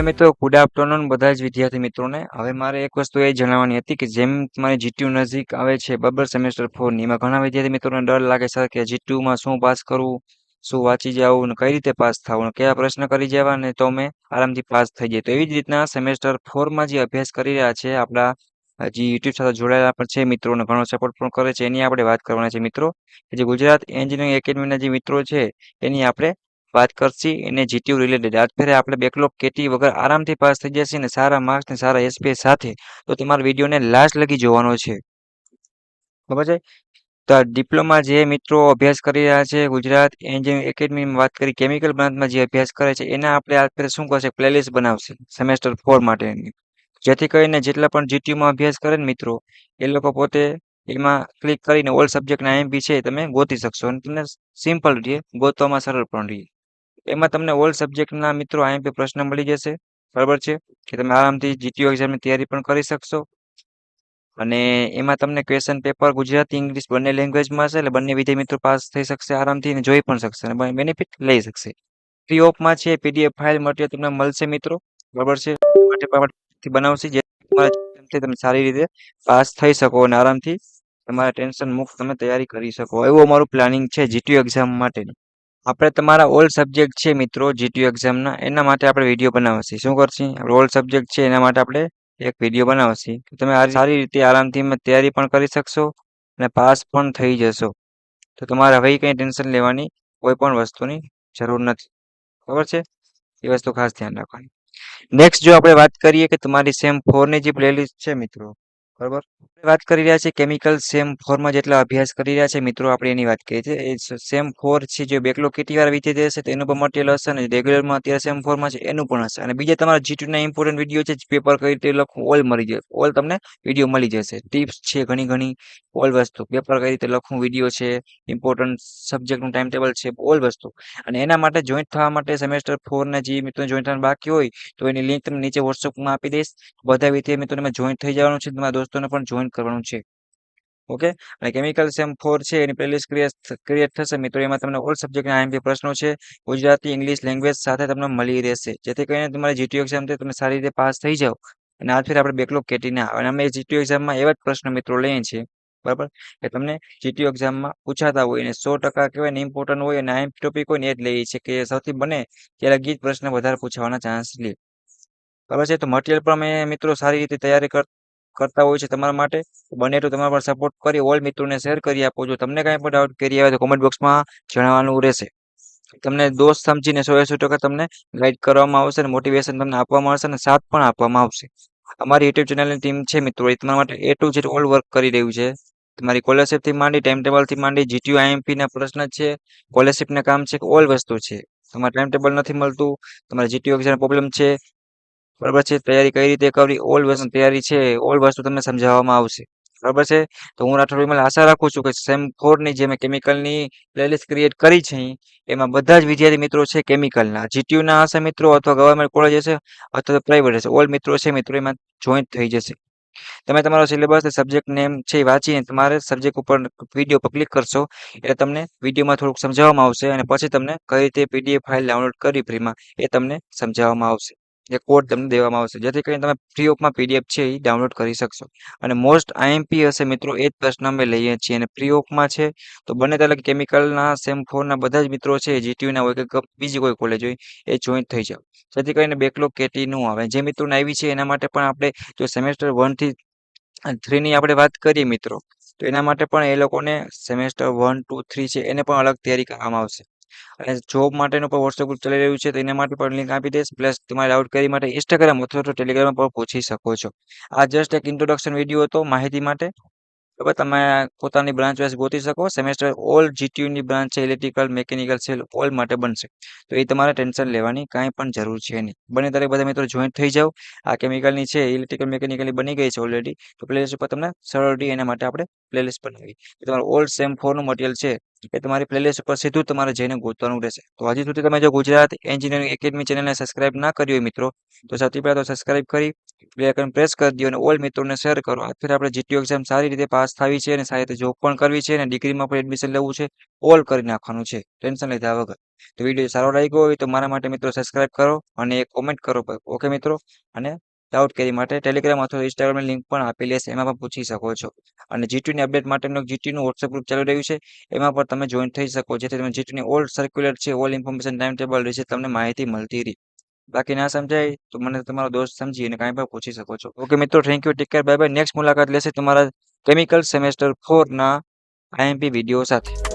મિત્રો good afternoon બધા જ વિદ્યાર્થી મિત્રોને. હવે મારે એક વસ્તુ એ જણાવવાની હતી કે જેમ તમારી જીટીયુ નજીક આવે છે બરાબર સેમેસ્ટર 4 ની એમાં ઘણા વિદ્યાર્થી મિત્રોને ડર લાગે છે કે જીટીયુ માં શું પાસ કરવું, શું વાંચી જવું ને કઈ રીતે પાસ થવું ને કયા પ્રશ્ન કરી જવા ને તો અમે આરામથી પાસ થઈ જઈએ. તો એવી જ રીતના સેમેસ્ટર 4 માં જે અભ્યાસ કરી રહ્યા છે આપણા જે યુટ્યુબ સાથે જોડાયેલા પણ છે મિત્રોને ઘણો સપોર્ટ પણ કરે છે એની આપણે વાત કરવાના છે મિત્રો. કે જે ગુજરાત એન્જિનિયરિંગ એકેડમીના જે મિત્રો છે એની આપણે વાત કરશી એને જીટીયુ રિલેટેડ. આજ ફેરે આપણે બેકલોગ કેટી વગર આરામથી પાસ થઈ જશે ને સારા માર્ક્સ ને સારા એસપીએસ સાથે. તો તમારા વિડીયોને લાસ્ટ લગી જોવાનો છે. ખબર છે? તો આ ડિપ્લોમા જે મિત્રો અભ્યાસ કરી રહ્યા છે ગુજરાત એન્જિનિયરિંગ એકેડમીમાં વાત કરી કેમિકલ બ્રાન્ચમાં જે અભ્યાસ કરે છે એના આપણે આજ ફેરે શું કરશે પ્લેલિસ્ટ બનાવશે સેમેસ્ટર 4 માટેની. જેથી કરીને જેટલા પણ જીટીયુમાં અભ્યાસ કરે ને મિત્રો એ લોકો પોતે એમાં ક્લિક કરીને ઓલ સબ્જેક્ટના આઈએમપી છે તમે ગોતી શકશો અને તમને સિમ્પલ રહે ગોતવામાં સરળ પણ રહે. એમાં તમને ઓલ સબ્જેક્ટના મિત્રો આઈએમપી પ્રશ્ન મળી જશે. બરાબર છે કે તમે આરામથી જીટીયુ એક્ઝામની તૈયારી પણ કરી શકશો. અને એમાં તમને ક્વેશ્ચન પેપર ગુજરાતી ઇંગ્લિશ બંને લેંગ્વેજમાં હશે એટલે બંને વિષય મિત્રો પાસ થઈ શકશે આરામથી અને જોઈ પણ શકશે અને બેનિફિટ લઈ શકશે. ફ્રી ઓફમાં છે પીડીએફ ફાઇલ મટીરિયલ તમને મળશે મિત્રો. બરાબર છે માટે પણ બનાવશે જે તમારા exam તમે સારી રીતે પાસ થઈ શકો અને આરામથી તમારા ટેન્શન મુક્ત તમે તૈયારી કરી શકો એવું અમારું પ્લાનિંગ છે જીટીયુ એક્ઝામ માટેનું. આપણે તમારા ઓલ સબ્જેક્ટ છે મિત્રો જીટીયુ એક્ઝામના એના માટે આપણે વિડીયો બનાવશે. શું કરશે ઓલ સબ્જેક્ટ છે એના માટે આપણે એક વિડીયો બનાવશે. તમે આ સારી રીતે આરામથી તૈયારી પણ કરી શકશો અને પાસ પણ થઈ જશો. તો તમારે હવે કંઈ ટેન્શન લેવાની કોઈ પણ વસ્તુની જરૂર નથી. ખબર છે? એ વસ્તુ ખાસ ધ્યાન રાખવાની. નેક્સ્ટ જો આપણે વાત કરીએ કે તમારી સેમ 4 ની જે પ્લેલિસ્ટ છે મિત્રો બરાબર વાત કરી રહ્યા છે કેમિકલ સેમ 4 માં જેટલા અભ્યાસ કરી રહ્યા છે મિત્રો આપણે એની વાત કરીએ છીએ. એ સેમ 4 છે જે બેકલોગ કેટી વાળા વિદ્યાર્થી હશે તો એનું પણ મટીરિયલ હશે અને રેગ્યુલરમાં અત્યારે સેમ 4 માં છે એનું પણ હશે અને બીજા તમારા જીટીયુ ના ઇમ્પોર્ટન્ટ વિડીયો છે પેપર કઈ રીતે લખવું ઓલ મળી જશે. ઓલ તમને વિડીયો મળી જશે. ટિપ્સ છે ઘણી ઘણી ઓલ વસ્તુ પેપર કઈ રીતે લખવું વિડીયો છે ઇમ્પોર્ટન્ટ સબ્જેક્ટનું ટાઈમ ટેબલ છે ઓલ વસ્તુ. અને એના માટે જોઈન્ટ થવા માટે સેમેસ્ટર 4 ના જે મિત્રો જોઈન્ટ થવાનું બાકી હોય તો એની લિંક તમને નીચે વોટ્સઅપમાં આપી દઈશ. બધા વિદ્યાર્થી મિત્રોને જોઈન્ટ થઈ જવાનું છે તમારા દોસ્તોને પણ જોઈન્ટ કરવાનું છે. ઓકે અને કેમિકલ સેમ 4 છે એની પ્લેલિસ્ટ ક્રિએટ થશે મિત્રો એમાં તમને ઓલ સબ્જેક્ટના આઈએમપી પ્રશ્નો છે ગુજરાતી ઇંગ્લિશ લેંગ્વેજ સાથે તમને મળી રહેશે જેથી કરીને તમારી જીટીયુ એક્ઝામ તમે સારી રીતે પાસ થઈ જાઓ અને આજ ફેર આપણે બેકલોગ કેટી ના આવે અને અમે જીટીયુ એક્ઝામમાં એવા જ પ્રશ્ન મિત્રો લઈએ છીએ બરાબર કે તમને જીટીયુ એક્ઝામમાં પૂછાતા હોય ને 100% કહેવાય ને ઇમ્પોર્ટન્ટ હોય અને આઈએમપી ટોપિક હોય ને એ જ લઈએ છીએ કે સૌથી બને ત્યારે ગીત પ્રશ્ન વધારે પૂછવાના ચાન્સ લે. બરાબર છે તો મટીરિયલ પણ અમે મિત્રો સારી રીતે તૈયારી કરતા હોય છે તમારા માટે. બને તો તમારા પર સપોર્ટ કરી ઓલ મિત્રોને શેર કરી આપો. જો તમને કાંઈ પણ ડાઉટ કરી આવે તો કોમેન્ટ બોક્સમાં જણાવવાનું રહેશે. તમને દોસ્ત સમજીને 100% તમને ગાઈડ કરવામાં આવશે અને મોટિવેશન તમને આપવામાં આવશે અને સાથ પણ આપવામાં આવશે. અમારી યુટ્યુબ ચેનલની ટીમ છે મિત્રો એ તમારા માટે A to Z all work કરી રહ્યું છે. તમારી સ્કોલરશિપથી માંડી ટાઈમ ટેબલથી માંડી જીટીયુ આઈએમપી ના પ્રશ્ન છે સ્કોલરશિપના કામ છે ઓલ વસ્તુ છે. તમારે ટાઈમ ટેબલ નથી મળતું તમારે જીટીયુ એક્ઝામ પ્રોબ્લેમ છે બરાબર છે તૈયારી કઈ રીતે કરવી ઓલ વસ્તુ તૈયારી છે ઓલ વસ્તુ તમને સમજાવવામાં આવશે. બરાબર છે તો હું રાઠોડ વિમલ આશા રાખું છું કે સેમ 4 ની જે મેં કેમિકલની પ્લેલિસ્ટ ક્રિએટ કરી છે એમાં બધા જ વિદ્યાર્થી મિત્રો છે કેમિકલના જીટીયુ ના હશે મિત્રો અથવા ગવર્મેન્ટ કોલેજ હશે અથવા પ્રાઇવેટ હશે ઓલ મિત્રો છે મિત્રો એમાં જોઈન્ટ થઈ જશે. તમે તમારો સિલેબસ સબ્જેક્ટ નેમ છે એ વાંચીને તમારે સબ્જેક્ટ ઉપર વિડીયો પર ક્લિક કરશો એટલે તમને વિડીયોમાં થોડુંક સમજાવવામાં આવશે અને પછી તમને કઈ રીતે પીડીએફ ફાઇલ ડાઉનલોડ કરી ફ્રીમાં એ તમને સમજાવવામાં આવશે. એ કોડ તમને દેવામાં આવશે જેથી કરીને તમે ફ્રી ઓફમાં પીડીએફ છે એ ડાઉનલોડ કરી શકશો. અને મોસ્ટ આઈએમપી હશે મિત્રો એ જ પ્રશ્ન અમે લઈએ છીએ અને ફ્રી ઓફમાં છે તો બને ત્યારે કેમિકલના સેમ 4 ના બધા જ મિત્રો છે જીટીયુ ના હોય કે બીજી કોઈ કોલેજ હોય એ જોઈન્ટ થઈ જાવ જેથી કરીને બેકલોગ કેટી ન આવે. જે મિત્રોને આવી છે એના માટે પણ આપણે જો સેમેસ્ટર 1 થી 3 ની આપણે વાત કરીએ મિત્રો તો એના માટે પણ એ લોકોને સેમેસ્ટર 1 2 3 છે એને પણ અલગ તૈયારી કરવામાં આવશે. અને જોબ માટેનું પણ વોટ્સએપ ગ્રુપ ચાલી રહ્યું છે તો એના માટે પણ લિંક આપી દઈશ. પ્લસ તમારે ડાઉટ કરી માટે ઇન્સ્ટાગ્રામ અથવા તો ટેલિગ્રામ પર પૂછી શકો છો. આ જસ્ટ એક ઇન્ટ્રોડક્શન વિડીયો હતો માહિતી માટે. બરાબર તમે પોતાની બ્રાન્ચ વાઇઝ ગોતી શકો સેમેસ્ટર ઓલ જીટીયુની બ્રાન્ચ છે ઇલેક્ટ્રિકલ મિકેનિકલ છે ઓલ માટે બનશે તો એ તમારે ટેન્શન લેવાની કાંઈ પણ જરૂર છે નહીં. બને ત્યારે બધા મિત્રો જોઈન્ટ થઈ જાઓ. આ કેમિકલની છે ઇલેક્ટ્રિકલ મિકેનિકલની બની ગઈ છે ઓલરેડી તો પ્લેલિસ્ટ ઉપર તમને સરળ રહી એના માટે આપણે પ્લેલિસ્ટ બનાવી. તમારું ઓલ્ડ સેમ 4 નું મટીરિયલ છે એ તમારી પ્લેલિસ્ટ ઉપર સીધું તમારે જઈને ગોતવાનું રહેશે. તો હજી સુધી તમે જો ગુજરાત એન્જિનિયરિંગ એકેડમી ચેનલને સબસ્ક્રાઇબ ના કરી હોય મિત્રો તો સૌથી પહેલાં તો સબસ્ક્રાઇબ કરી બે આઇકન પ્રેસ કરી દો અને ઓલ મિત્રોને શેર કરો. આખરે આપણે જીટીયુ એક્ઝામ સારી રીતે પાસ થવી છે અને સારી રીતે જોબ પણ કરવી છે અને ડિગ્રીમાં પણ એડમિશન લેવું છે. ઓલ કરી નાખવાનું છે ટેન્શન લીધા વગર. તો વિડીયો સારો લાગ્યો હોય તો મારા માટે મિત્રો સબસ્ક્રાઇબ કરો અને એક કોમેન્ટ કરો. ઓકે મિત્રો. અને ડાઉટ કેરી માટે ટેલિગ્રામ અથવા ઇન્સ્ટાગ્રામની લિંક પણ આપેલી હશે, એમાં પણ પૂછી શકો છો. અને જીટીયુની અપડેટ માટેનું જીટીયુનું વોટ્સએપ ગ્રુપ ચાલી રહ્યું છે, એમાં પણ તમે જોઈન થઈ શકો, જેથી તમે જીટીયુની ઓલ સર્ક્યુલર છે, ઓલ ઇન્ફોર્મેશન ટાઈમ ટેબલ વિશે તમને માહિતી મળતી રહી. બાકી ના સમજાય તો મને તમારો દોસ્ત સમજી અને કાંઈ પણ પૂછી શકો છો. ઓકે મિત્રો, thank you, take care, bye bye. Next મુલાકાત લેશે તમારા કેમિકલ સેમેસ્ટર 4 ના આઈએમપી વિડીયો સાથે.